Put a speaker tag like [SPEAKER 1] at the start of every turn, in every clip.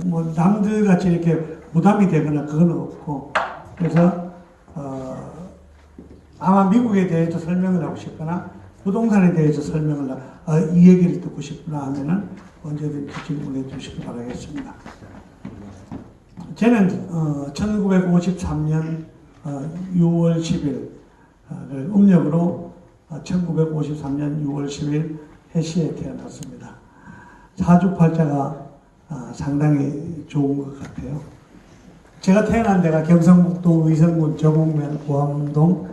[SPEAKER 1] 뭐 남들 같이 이렇게 부담이 되거나 그건 없고, 그래서 아마 미국에 대해서 설명을 하고 싶거나 부동산에 대해서 설명을 이 얘기를 듣고 싶구나 하면은 언제든지 질문해 주시기 바라겠습니다. 저는 1953년 6월 10일 음력으로 1953년 6월 10일 해시에 태어났습니다. 사주팔자가 상당히 좋은 것 같아요. 제가 태어난 데가 경상북도 의성군 저곡면 구암동,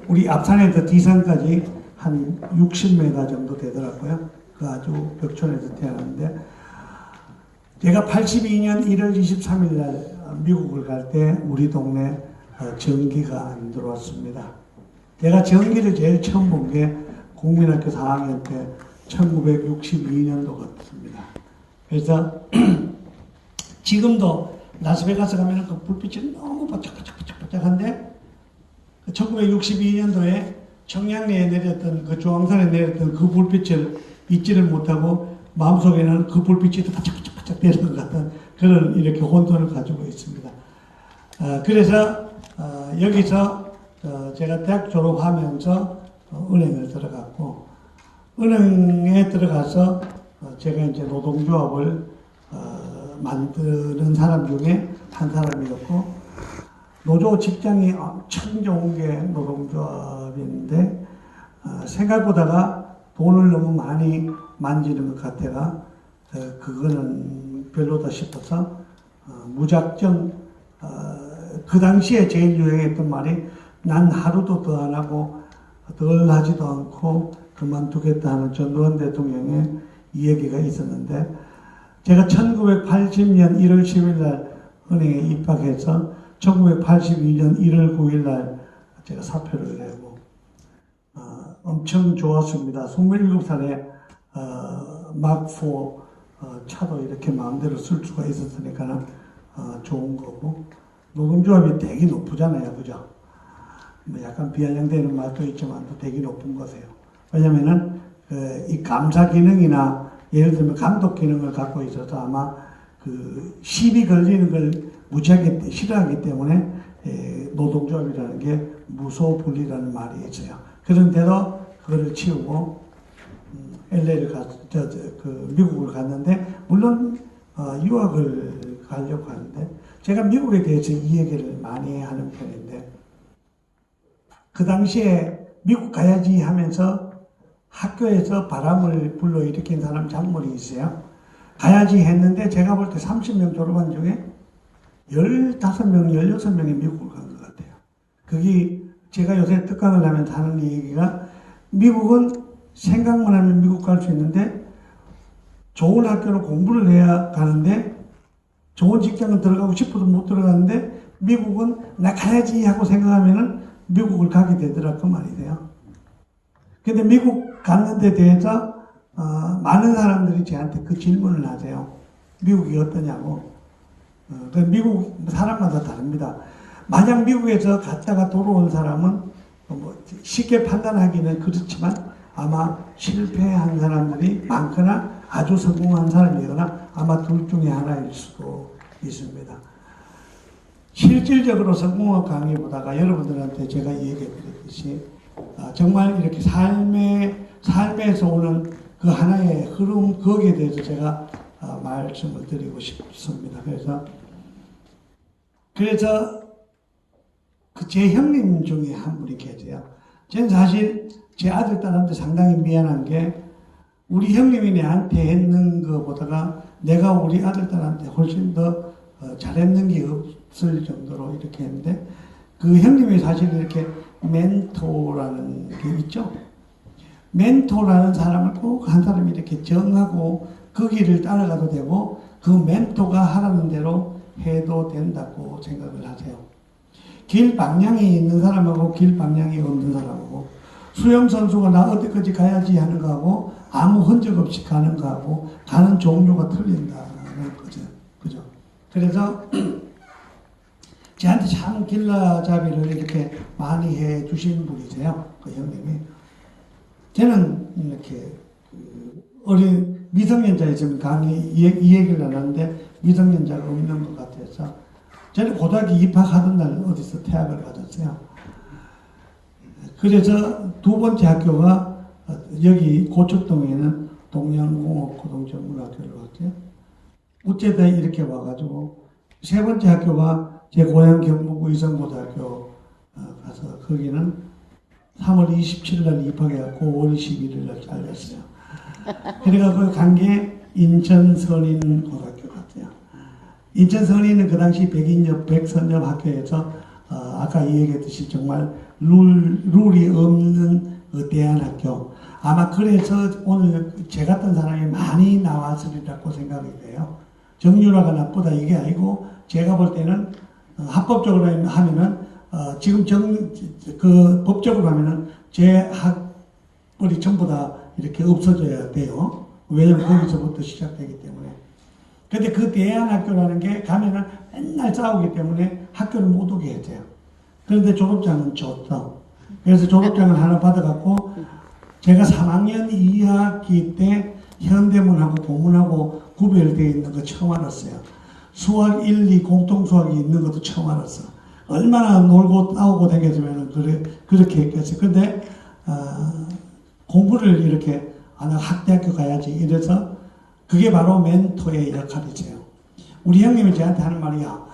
[SPEAKER 1] 우리 앞산에서 뒤산까지 한 60m 정도 되더라고요. 그 아주 벽촌에서 태어났는데, 제가 82년 1월 23일 날 미국을 갈 때 우리 동네 전기가 안 들어왔습니다. 제가 전기를 제일 처음 본 게 국민학교 4학년 때 1962년도 같습니다. 그래서 지금도 라스베가스 가면 그 불빛이 너무 반짝반짝한데 1962년도에 청량리에 내렸던 그 중앙산에 내렸던 그 불빛을 잊지를 못하고 마음속에는 그 불빛이 반짝반짝 되는 것 같은 그런 이렇게 혼돈을 가지고 있습니다. 그래서 여기서 제가 대학 졸업하면서 은행을 들어갔고, 은행에 들어가서 제가 이제 노동조합을 만드는 사람 중에 한 사람이었고, 노조 직장이 엄청 좋은 게 노동조합인데 생각보다가 돈을 너무 많이 만지는 것 같아가 그거는 별로다 싶어서 무작정 그 당시에 제일 유행했던 말이 난 하루도 더 안 하고 덜 하지도 않고 그만두겠다 하는 전두환 대통령의 이 얘기가 있었는데, 제가 1980년 1월 10일 날 은행에 입학해서 1982년 1월 9일 날 제가 사표를 내고 엄청 좋았습니다. 27살에 막4 차도 이렇게 마음대로 쓸 수가 있었으니까 좋은 거고, 노동조합이 되게 높잖아요, 그죠? 뭐 약간 비아냥되는 말도 있지만 또 되게 높은 거세요. 왜냐면은 이 감사 기능이나 예를 들면 감독 기능을 갖고 있어서 아마 그 시비 걸리는 걸 무지하게 싫어하기 때문에 노동조합이라는 게 무소불위라는 말이 있어요. 그런데도 그거를 치우고 LA를 미국을 갔는데, 물론 유학을 가려고 하는데, 제가 미국에 대해서 이 얘기를 많이 하는 편인데, 그 당시에 미국 가야지 하면서 학교에서 바람을 불러일으킨 사람 잔머리 있어요. 가야지 했는데 제가 볼 때 30명 졸업한 중에 15명, 16명이 미국을 간 것 같아요. 그게 제가 요새 특강을 하면서 하는 얘기가, 미국은 생각만 하면 미국 갈 수 있는데 좋은 학교는 공부를 해야 가는데, 좋은 직장은 들어가고 싶어도 못 들어가는데 미국은 나 가야지 하고 생각하면은 미국을 가게 되더라, 그 말이에요. 근데 미국 가는 데 대해서 많은 사람들이 저한테 그 질문을 하세요. 미국이 어떠냐고. 미국 사람마다 다릅니다. 만약 미국에서 갔다가 돌아온 사람은 뭐 쉽게 판단하기는 그렇지만 아마 실패한 사람들이 많거나 아주 성공한 사람이거나 아마 둘 중에 하나일 수도 있습니다. 실질적으로 성공한 강의보다가 여러분들한테 제가 얘기해 드렸듯이 정말 이렇게 삶에서 오는 그 하나의 흐름, 거기에 대해서 제가 말씀을 드리고 싶습니다. 그래서 제 형님 중에 한 분이 계세요. 저는 사실 제 아들, 딸한테 상당히 미안한 게, 우리 형님이 내한테 했는 것보다가 내가 우리 아들, 딸한테 훨씬 더 잘했는 게 없을 정도로 이렇게 했는데, 그 형님이 사실 이렇게 멘토라는 게 있죠. 멘토라는 사람을 꼭 한 사람이 이렇게 정하고 그 길을 따라가도 되고, 그 멘토가 하라는 대로 해도 된다고 생각을 하세요. 길 방향이 있는 사람하고 길 방향이 없는 사람하고, 수영선수가 나 어디까지 가야지 하는 거하고 아무 흔적 없이 가는 거하고 가는 종류가 틀린다는 거죠. 그죠? 그래서 저한테 참 길라잡이를 이렇게 많이 해 주신 분이세요, 그 형님이. 저는 이렇게 미성년자 있으면 감히 이 얘기를 안 하는데 미성년자가 없는 것 같아서 저는 고등학교 입학하던 날 어디서 퇴학을 받았어요. 그래서 두 번째 학교가 여기 고척동에는 동양공업고등전문학교를 왔어요. 어째다 이렇게 와가지고 세 번째 학교가 제 고향 경북 의성고등학교 가서 거기는 3월 27일 날 입학해갖고 5월 21일 날 잘렸어요. 그래가 그 간 게 인천 선인고등학교 같아요. 인천 선인은 그 당시 백선엽 학교에서 아까 얘기했듯이 정말 룰이 없는 대안학교. 아마 그래서 오늘 제 같은 사람이 많이 나왔으리라고 생각이 돼요. 정유라가 나쁘다 이게 아니고 제가 볼 때는 합법적으로 하면은 지금 그 법적으로 하면은 제 학벌이 전부 다 이렇게 없어져야 돼요. 왜냐면 거기서부터 시작되기 때문에. 근데 그 대안학교라는 게 가면은 맨날 싸우기 때문에 학교를 못 오게 했어요. 그런데 졸업장은 줬어. 그래서 졸업장을 하나 받아갖고 제가 3학년 2학기 때 현대문하고 고문하고 구별되어 있는 거 처음 알았어요. 수학 1, 2 공통수학이 있는 것도 처음 알았어. 얼마나 놀고 싸우고 다녔으면 그렇게 했겠어요. 근데 공부를 이렇게 학대학교 가야지 이래서 그게 바로 멘토의 역할이세요. 우리 형님이 저한테 하는 말이야.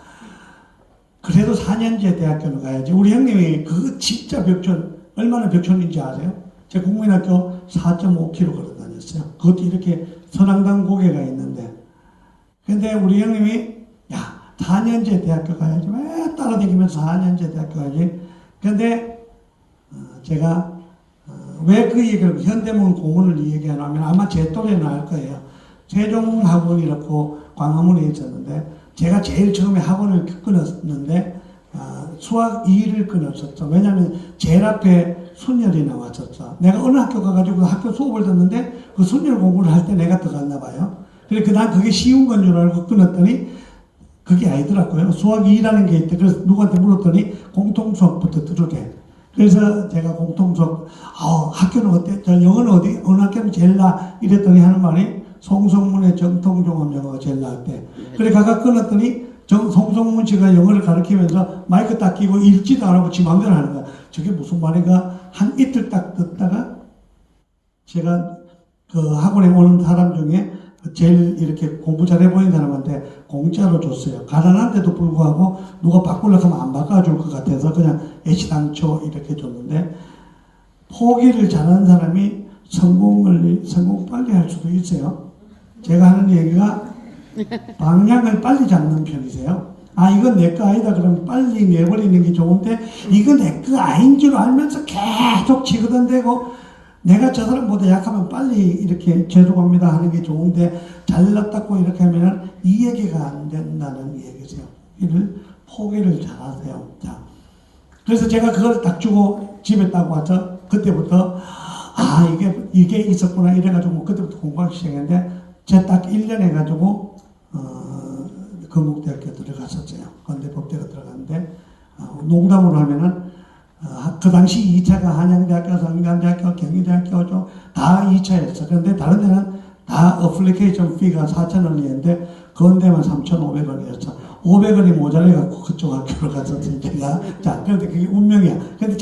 [SPEAKER 1] 그래도 4년제 대학교는 가야지. 우리 형님이 그 진짜 벽촌 얼마나 벽촌인지 아세요? 제 국민학교 4.5km 걸어 다녔어요. 그것도 이렇게 선앙당 고개가 있는데. 근데 우리 형님이 야 4년제 대학교 가야지. 왜 따라다니면서 4년제 대학교 가야지. 근데 제가 왜 그 얘기를 현대문 고문을 얘기하냐면 아마 제 또래는 알 거예요. 세종학원이라고 광화문에 있었는데 제가 제일 처음에 학원을 끊었는데 수학 2를 끊었었죠. 왜냐하면 제일 앞에 순열이 나왔었죠. 내가 어느 학교 가가지고 학교 수업을 듣는데 그 순열 공부를 할 때 내가 들어갔나 봐요. 그래서 난 그게 쉬운 건 줄 알고 끊었더니 그게 아니더라고요. 수학 2라는 게 있대. 그래서 누구한테 물었더니 공통수학부터 들으래. 그래서 제가 공통수학 학교는 어때? 저 영어는 어느 학교는 제일 나? 이랬더니 하는 말이 송성문의 정통종합영어가 제일 나았대. 그래 가가 끊었더니 송성문 씨가 영어를 가르치면서 마이크 딱 끼고 읽지도 안 하고 지 맘대로 하는 거야. 저게 무슨 말인가 한 이틀 딱 듣다가 제가 그 학원에 오는 사람 중에 제일 이렇게 공부 잘해 보이는 사람한테 공짜로 줬어요. 가난한데도 불구하고 누가 바꾸려고 하면 안 바꿔줄 것 같아서 그냥 애시당초 이렇게 줬는데 포기를 잘하는 사람이 성공 빨리 할 수도 있어요. 제가 하는 얘기가 방향을 빨리 잡는 편이세요. 이건 내 거 아니다 그러면 빨리 내버리는 게 좋은데 이거 내 거 아닌 줄 알면서 계속 치거든 대고 내가 저 사람보다 약하면 빨리 이렇게 죄송합니다 하는 게 좋은데 잘났다고 이렇게 하면 이 얘기가 안 된다는 얘기세요. 이를 포기를 잘 하세요. 자, 그래서 제가 그걸 딱 주고 집에 딱 와서 그때부터 이게 있었구나 이래가지고 그때부터 공부하기 시작했는데 제가 딱 1년 해가지고 건국대학교 들어갔었어요. 건대법대가 들어갔는데 농담으로 하면은 그 당시 2차가 한양대학교, 성남대학교, 경희대학교 다 2차였어. 그런데 다른 데는 다 어플리케이션 피가 4,000원이었는데 건대만 3,500원이었어. 500원이 모자라갖고 그쪽 학교로 갔었지 제가. 자, 그런데 그게 운명이야. 근데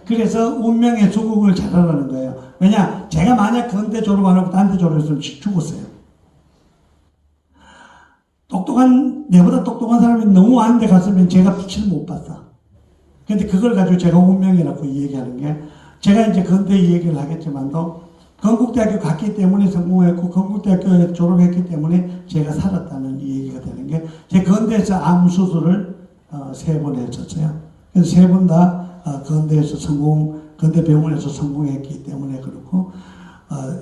[SPEAKER 1] 그래서 운명의 수긍을 잘하라는 거예요. 왜냐, 제가 만약 건대 졸업 안 하고 딴 데 졸업했으면 죽었어요. 내보다 똑똑한 사람이 너무 안 데 갔으면 제가 빛을 못 봤어. 근데 그걸 가지고 제가 운명이라고 얘기하는 게, 제가 이제 건대 얘기를 하겠지만도, 건국대학교 갔기 때문에 성공했고, 건국대학교에 졸업했기 때문에 제가 살았다는 얘기가 되는 게, 제 건대에서 암 수술을 3번 했었어요. 그래서 3번 다 건대에서 건대병원에서 성공했기 때문에 그렇고,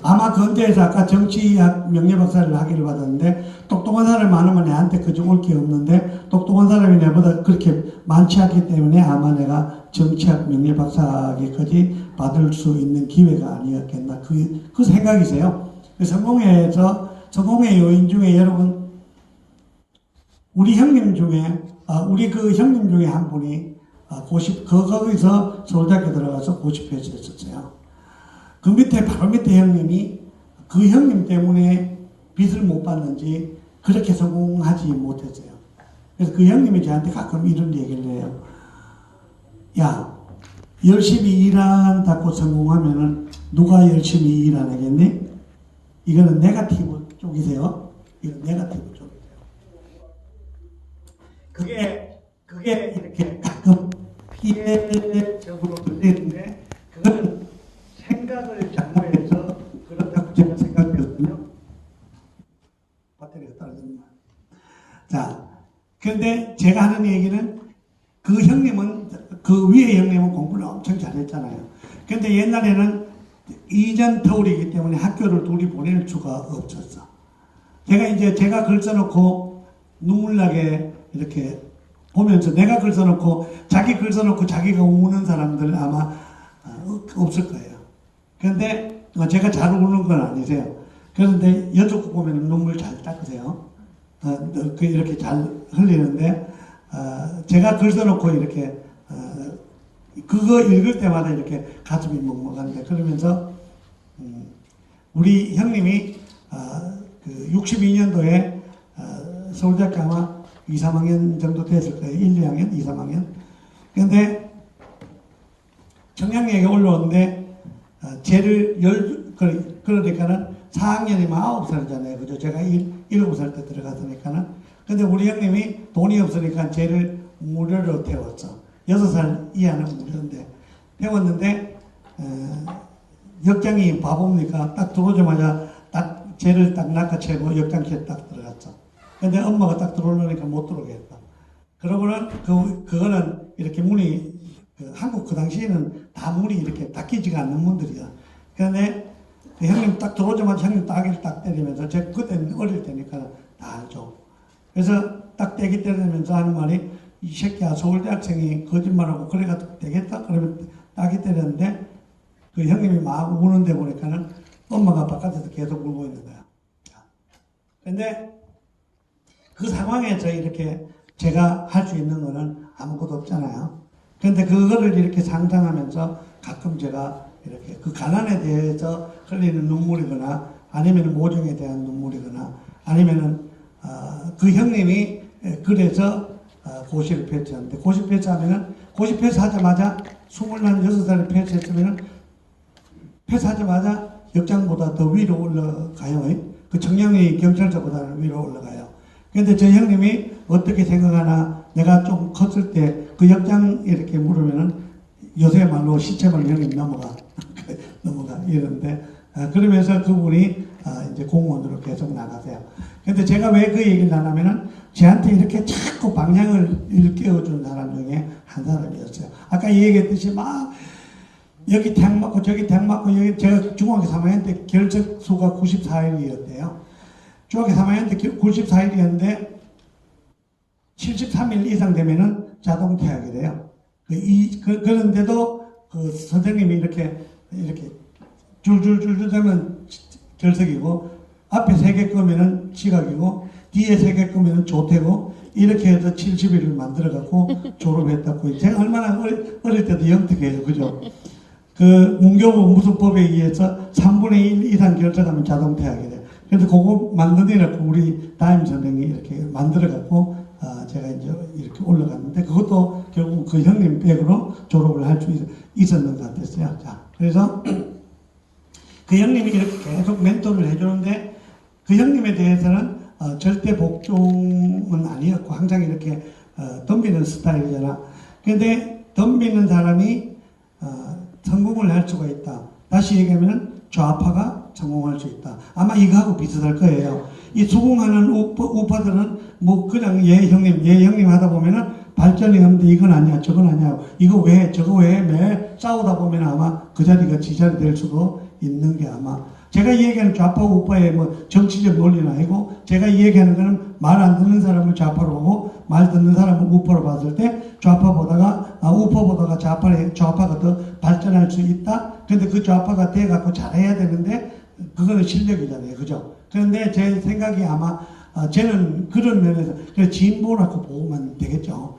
[SPEAKER 1] 아마 건대에서 아까 정치학 명예박사를 하기를 받았는데 똑똑한 사람이 많으면 내한테 그저 올 게 없는데 똑똑한 사람이 내보다 그렇게 많지 않기 때문에 아마 내가 정치학 명예박사학위까지 받을 수 있는 기회가 아니었겠나 그 생각이세요. 성공의 요인 중에 여러분 우리 형님 중에 우리 그 형님 중에 한 분이 거기서 서울대학교 들어가서 고시패스 했었어요. 바로 밑에 형님이 그 형님 때문에 빚을 못 받는지 그렇게 성공하지 못했어요. 그래서 그 형님이 저한테 가끔 이런 얘기를 해요. 야, 열심히 일한다고 성공하면은 누가 열심히 일 안 하겠니? 이거는 네거티브 쪽이세요. 이건 네거티브 쪽이세요. 그게 이렇게 가끔 피해적으로 들리는데 그거는 생각을 잘못해서 그렇다고 제가 생각했거든요. 배터리가 떨어졌나? 자, 그런데 제가 하는 얘기는 그 형님은 그 위에 형님은 공부를 엄청 잘했잖아요. 그런데 옛날에는 이전 터울이기 때문에 학교를 둘이 보낼 수가 없었어. 제가 글 써놓고 눈물 나게 이렇게 보면서 내가 글 써놓고 자기 글 써놓고 자기가 우는 사람들 아마 없을 거예요. 그런데 제가 잘 우는 건 아니세요. 그런데 여쪽 보면 눈물 잘 닦으세요. 이렇게 잘 흘리는데 제가 글 써놓고 이렇게 그거 읽을 때마다 이렇게 가슴이 먹먹한데 그러면서 우리 형님이 그 62년도에 서울대학교 아마 2, 3학년 정도 됐을 거예요. 1, 2학년, 2, 3학년. 그런데 청량리에 올라오는데 그러니까는 4학년이면 9살이잖아요. 그죠? 제가 7살 때 들어갔으니까는. 근데 우리 형님이 돈이 없으니까 쟤를 무료로 태웠어. 6살 이하는 무료인데. 태웠는데, 역장이 바보입니까? 딱 들어오자마자 쟤를 딱 낚아채고 역장실에 딱 들어갔죠. 근데 엄마가 딱 들어오려니까 못 들어오겠다. 그러고는 그거는 이렇게 문이, 한국 그 당시에는 다 문이 이렇게 닫히지가 않는 문들이야. 그런데 그 형님 딱 들어오자마자 형님 따기를 딱 때리면서 제가 그때는 어릴 때니까 다 알죠. 그래서 딱 때기 때리면서 하는 말이 이 새끼야 서울대학생이 거짓말하고 그래가 되겠다? 그러면 따기 때렸는데 그 형님이 막 우는데 보니까는 엄마가 바깥에서 계속 울고 있는 거야. 근데 그 상황에서 이렇게 제가 할 수 있는 거는 아무것도 없잖아요. 그런데 그거를 이렇게 상상하면서 가끔 제가 이렇게 그 가난에 대해서 흘리는 눈물이거나 아니면 모종에 대한 눈물이거나 아니면은 그 형님이 그래서 고시를 폐지하는데 고시 폐지하면은 고시 폐지하자마자 26살에 폐지했으면은 폐지하자마자 역장보다 더 위로 올라가요. 그 청량리 경찰서보다는 위로 올라가요. 그런데 저 형님이 어떻게 생각하나 내가 좀 컸을 때 그 역장 이렇게 물으면은 요새 말로 시체만 형님 넘어가 이러는데 그러면서 그분이 이제 공무원으로 계속 나가세요. 근데 제가 왜 그 얘기를 하냐면은 저한테 이렇게 자꾸 방향을 일깨워준 사람 중에 한 사람이었어요. 아까 얘기했듯이 막 여기 택 맞고 저기 택 맞고 여기 제가 중학교 3학년 때 결석수가 94일이었대요. 중학교 3학년 때 94일이었는데 73일 이상 되면은 자동 퇴학이 돼요. 그런데도 그 선생님이 이렇게 줄줄줄줄 되면 결석이고 앞에 3개 끄면은 지각이고 뒤에 3개 끄면은 조퇴고 이렇게 해서 70일을 만들어갖고 졸업했다고. 제가 얼마나 어릴 때도 영특해요. 그죠? 그 문교부 무슨 법에 의해서 3분의 1 이상 결석하면 자동 퇴학이 돼요. 그래서 그거 만드느라고 우리 담임 선생님이 이렇게 만들어갖고 제가 이제 이렇게 올라갔는데 그것도 결국 그 형님 백으로 졸업을 할 수 있었는 것 같았어요. 자, 그래서 그 형님이 이렇게 계속 멘토를 해주는데 그 형님에 대해서는 절대 복종은 아니었고 항상 이렇게 덤비는 스타일이잖아. 근데 덤비는 사람이 성공을 할 수가 있다. 다시 얘기하면 좌파가 성공할 수 있다. 아마 이거하고 비슷할 거예요. 이 수긍하는 우파들은 뭐 그냥 예 형님 하다 보면은 발전이 없는데 이건 아니야 저건 아니야 이거 왜 저거 왜 매 싸우다 보면 아마 그 자리가 지 자리 될 수도 있는 게 아마 제가 얘기하는 좌파 우파의 뭐 정치적 논리는 아니고 제가 얘기하는 거는 말 안 듣는 사람을 좌파로 보고 말 듣는 사람을 우파로 봤을 때 우파보다가 좌파가 더 발전할 수 있다. 근데 그 좌파가 돼갖고 잘해야 되는데 그거는 실력이잖아요. 그죠? 그런데 제 생각이 아마 쟤는 그런 면에서 진보라고 보면 되겠죠.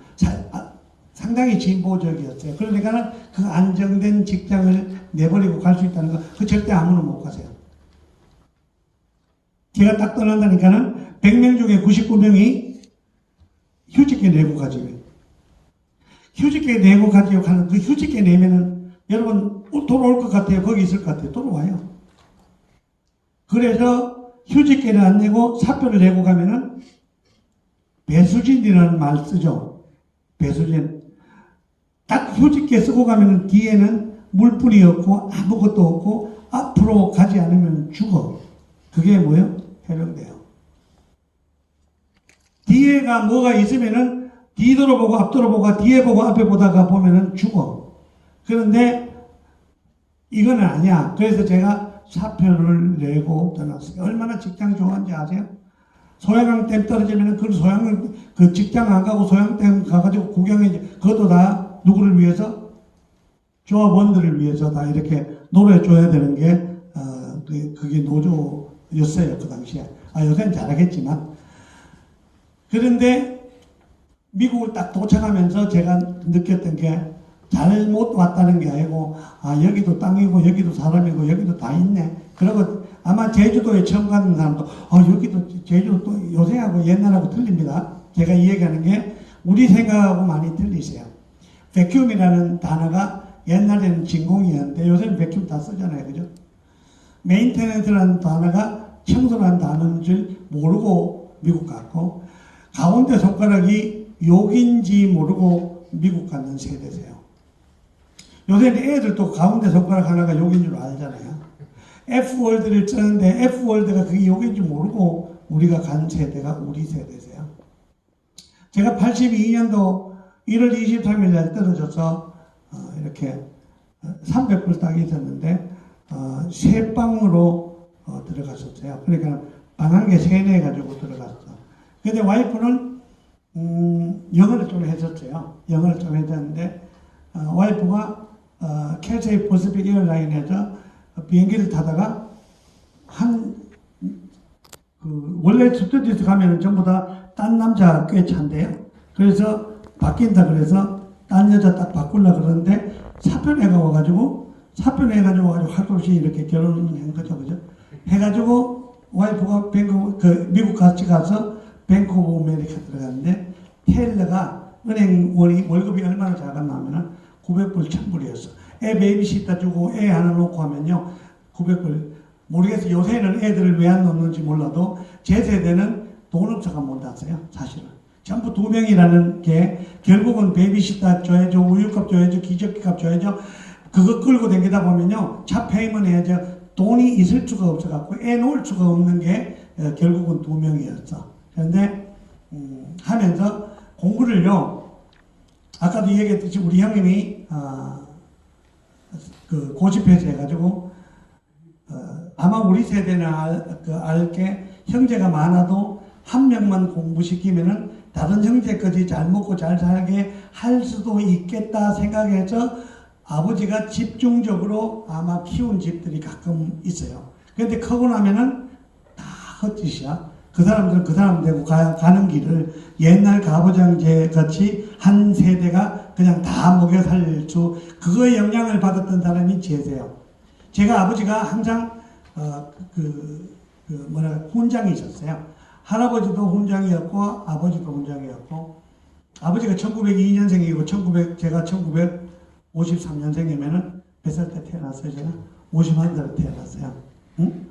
[SPEAKER 1] 상당히 진보적이었어요. 그러니까는 그 안정된 직장을 내버리고 갈 수 있다는 거, 그 절대 아무나 못 가세요. 제가 딱 떠난다니까는 100명 중에 99명이 휴직계 내고 가지요. 휴직계 내고 가지요 하는 그 휴직계 내면은 여러분 돌아올 것 같아요? 거기 있을 것 같아요? 돌아와요. 그래서 휴직계를 안 내고 사표를 내고 가면은 배수진이라는 말 쓰죠. 배수진. 딱 휴직계 쓰고 가면은 뒤에는 물뿐이 없고 아무것도 없고 앞으로 가지 않으면 죽어. 그게 뭐예요? 해병대요. 뒤에가 뭐가 있으면은 뒤돌아 보고 앞돌아 보고 뒤에 보고 앞에 보다가 보면은 죽어. 그런데 이거는 아니야. 그래서 제가 사표를 내고 떠났어요. 얼마나 직장 좋아하는지 아세요? 소양강댐 떨어지면은 그 소양을 그 직장 안 가고 소양댐 가가지고 구경해. 그것도 다 누구를 위해서? 조합원들을 위해서 다 이렇게 놀아줘야 되는 게 그게 노조였어요. 그 당시에. 요새는 잘하겠지만. 그런데 미국을 딱 도착하면서 제가 느꼈던 게 잘못 왔다는 게 아니고 여기도 땅이고 여기도 사람이고 여기도 다 있네. 그리고 아마 제주도에 처음 가는 사람도 여기도 제주도 또 요새하고 옛날하고 틀립니다. 제가 이 얘기하는 게 우리 생각하고 많이 틀리세요. 베큐움이라는 단어가 옛날에는 진공이었는데 요새는 베큐움 다 쓰잖아요. 그죠? 메인테넌스라는 단어가 청소라는 단어인 줄 모르고 미국 갔고 가운데 손가락이 욕인지 모르고 미국 갔는 세대세요. 요새는 애들도 가운데 손가락 하나가 욕인 줄 알잖아요. F월드를 쓰는데 F월드가 그게 욕인지 모르고 우리가 간 세대가 우리 세대세요. 제가 82년도 1월 23일 날 떨어져서 이렇게 300불 땅이 있었는데 세 방으로 들어갔었어요. 그러니까 방 한 개 세네 가지고 들어갔어. 근데 와이프는 영어를 좀 했었어요. 영어를 좀 했었는데 와이프가 캐세이 퍼시픽 에어라인에서 비행기를 타다가 원래 스튜디오스 가면은 전부 다 딴 남자 꽤 찬대요. 그래서 바뀐다 그래서 딴 여자 딱 바꾸려고 그러는데 사표내가 와가지고 할 것 없이 이렇게 결혼을 한 거죠. 그죠? 해가지고 와이프가 미국 같이 가서 뱅크 오브 아메리카 들어갔는데 테일러가 은행 월급이 얼마나 작았냐면은 900불, 1000불이었어. 애 베이비시터 주고 애 하나 놓고 하면요 900불. 모르겠어요. 요새는 애들을 왜 안 놓는지 몰라도 제 세대는 돈 없어가 못 났어요. 사실은. 전부 2명이라는 게 결국은 베이비시터 줘야죠. 우유값 줘야죠. 기저귀값 줘야죠. 그거 끌고 다니다 보면요. 차 페이먼 해야죠. 돈이 있을 수가 없어갖고 애 놓을 수가 없는 게 결국은 2명이었어. 그런데 하면서 공부를요. 아까도 얘기했듯이 우리 형님이 그 고집해서 해가지고 아마 우리 세대는 알게 형제가 많아도 한 명만 공부시키면은 다른 형제까지 잘 먹고 잘 살게 할 수도 있겠다 생각해서 아버지가 집중적으로 아마 키운 집들이 가끔 있어요. 그런데 크고 나면은 다 헛짓이야. 그 사람들은 그 사람 되고 가는 길을 옛날 가부장제 같이 한 세대가 그냥 다 먹여 살릴 수, 그거에 영향을 받았던 사람이 제세요. 제가 아버지가 항상 훈장이셨어요. 할아버지도 훈장이었고 아버지도 훈장이었고 아버지가 1902년생이고 제가 1953년생이면은 몇 살 때 태어났어요? 제가 51살에 태어났어요. 응?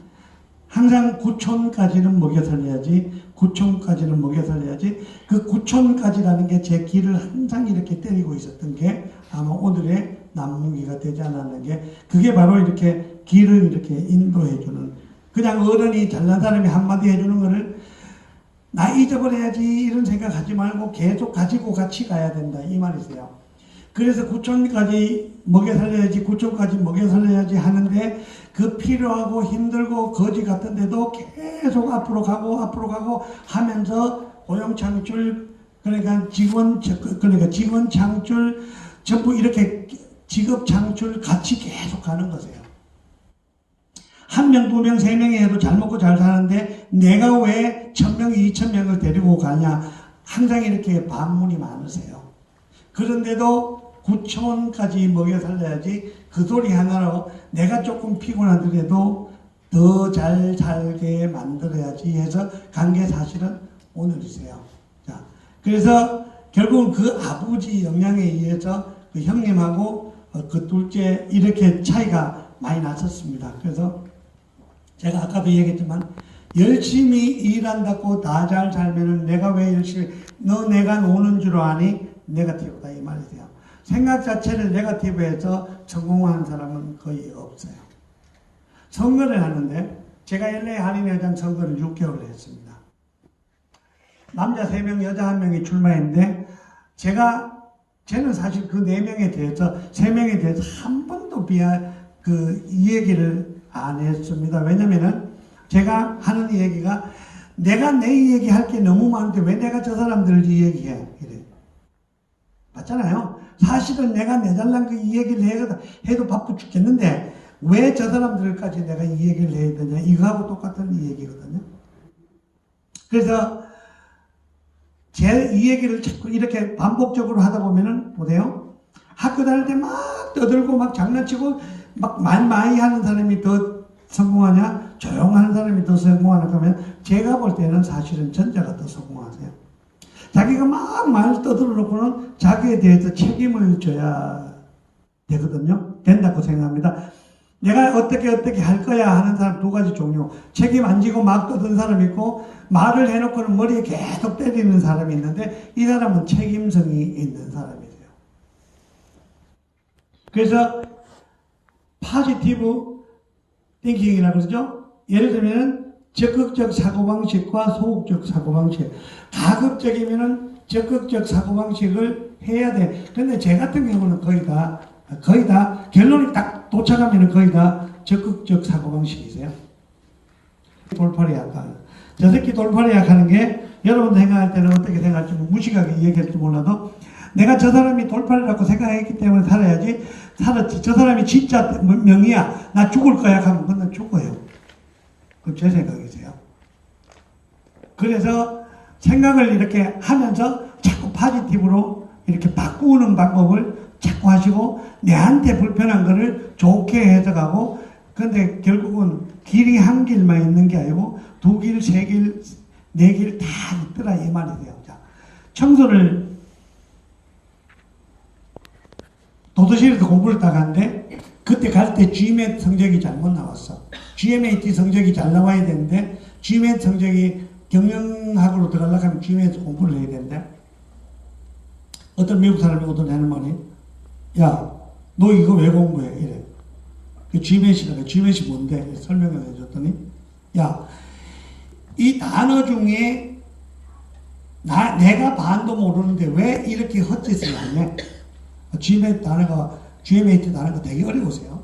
[SPEAKER 1] 항상 9촌까지는 먹여 살려야지, 9촌까지는 먹여 살려야지. 그 9촌까지라는 게 제 길을 항상 이렇게 때리고 있었던 게 아마 오늘의 남무기가 되지 않았는 게, 그게 바로 이렇게 길을 이렇게 인도해주는, 그냥 어른이 잘난 사람이 한마디 해주는 거를 나 잊어버려야지 이런 생각하지 말고 계속 가지고 같이 가야 된다 이 말이세요. 그래서 9촌까지 먹여 살려야지, 9촌까지 먹여 살려야지 하는데 그 필요하고 힘들고 거지 같은데도 계속 앞으로 가고 하면서 고용 창출, 그러니까 직원 창출, 전부 이렇게 직업 창출 같이 계속 가는 거세요. 한 명, 두 명, 세 명이 해도 잘 먹고 잘 사는데 내가 왜 1000명, 2000명을 데리고 가냐, 항상 이렇게 반문이 많으세요. 그런데도 9촌까지 먹여 살려야지 그 소리 하나로 내가 조금 피곤하더라도 더 잘 살게 만들어야지 해서 간 게 사실은 오늘이세요. 자, 그래서 결국은 그 아버지 영향에 의해서 그 형님하고 그 둘째 이렇게 차이가 많이 났었습니다. 그래서 제가 아까도 얘기했지만 열심히 일한다고 나 잘 살면은 내가 왜 열심히 너 내가 노는 줄 아니? 네거티브다 이 말이세요. 생각 자체를 네거티브해서 성공하는 사람은 거의 없어요. 선거를 하는데 제가 LA 한인회장 선거를 6개월 했습니다. 남자 3명 여자 1명이 출마했는데 저는 사실 그 4명에 대해서 3명에 대해서 한 번도 이 얘기를 안 했습니다. 왜냐면은 제가 하는 이 얘기가 내가 내 얘기 할 게 너무 많은데 왜 내가 저 사람들을 이 얘기해? 이래. 맞잖아요. 사실은 내가 내 잘난 거 이 얘기를 해도 바빠 죽겠는데 왜 저 사람들까지 내가 이 얘기를 해야 되냐? 이거하고 똑같은 이 얘기거든요. 그래서 이 얘기를 자꾸 이렇게 반복적으로 하다 보면은 보세요. 학교 다닐 때 막 떠들고 막 장난치고 막 많이 하는 사람이 더 성공하냐? 조용한 사람이 더 성공하냐? 그러면 제가 볼 때는 사실은 전자가 더 성공하세요. 자기가 막 말 떠들어 놓고는 자기에 대해서 책임을 져야 되거든요. 된다고 생각합니다. 내가 어떻게 할 거야 하는 사람 2가지 종류. 책임 안 지고 막 떠드는 사람이 있고 말을 해놓고는 머리에 계속 때리는 사람이 있는데 이 사람은 책임성이 있는 사람이세요. 그래서 포지티브 띵킹이라고 그러죠. 예를 들면 적극적 사고방식과 소극적 사고방식. 가급적이면은 적극적 사고방식을 해야 돼. 근데 제 같은 경우는 거의 다 결론이 딱 도착하면은 거의 다 적극적 사고방식이세요. 돌팔이 약하는. 저 새끼 돌팔이 약하는 게 여러분 생각할 때는 어떻게 생각할지 무식하게 얘기할지 몰라도 내가 저 사람이 돌팔이라고 생각했기 때문에 살아야지. 살았지. 저 사람이 진짜 명이야. 나 죽을 거야 하면 그건 죽어요. 그건 제 생각이세요. 그래서 생각을 이렇게 하면서 자꾸 포지티브로 이렇게 바꾸는 방법을 자꾸 하시고 내한테 불편한 거를 좋게 해석하고 근데 결국은 길이 한 길만 있는 게 아니고 2길, 3길, 4길 다 있더라 이 말이세요. 자, 청소를 도도실에서 공부를 딱 하는데 그때 갈 때 GMAT 성적이 잘못 나왔어. GMAT 성적이 잘 나와야 되는데 GMAT 성적이 경영학으로 들어가려고 하면 GMAT 공부를 해야 되는데 어떤 미국 사람이 오던 하는 말이 야, 너 이거 왜 공부해? 이래. 그 GMAT이라고 GMAT이 뭔데? 설명을 해줬더니 야, 이 단어 중에 내가 반도 모르는데 왜 이렇게 헛짓을 하냐? GMAT 단어가 되게 어려우세요.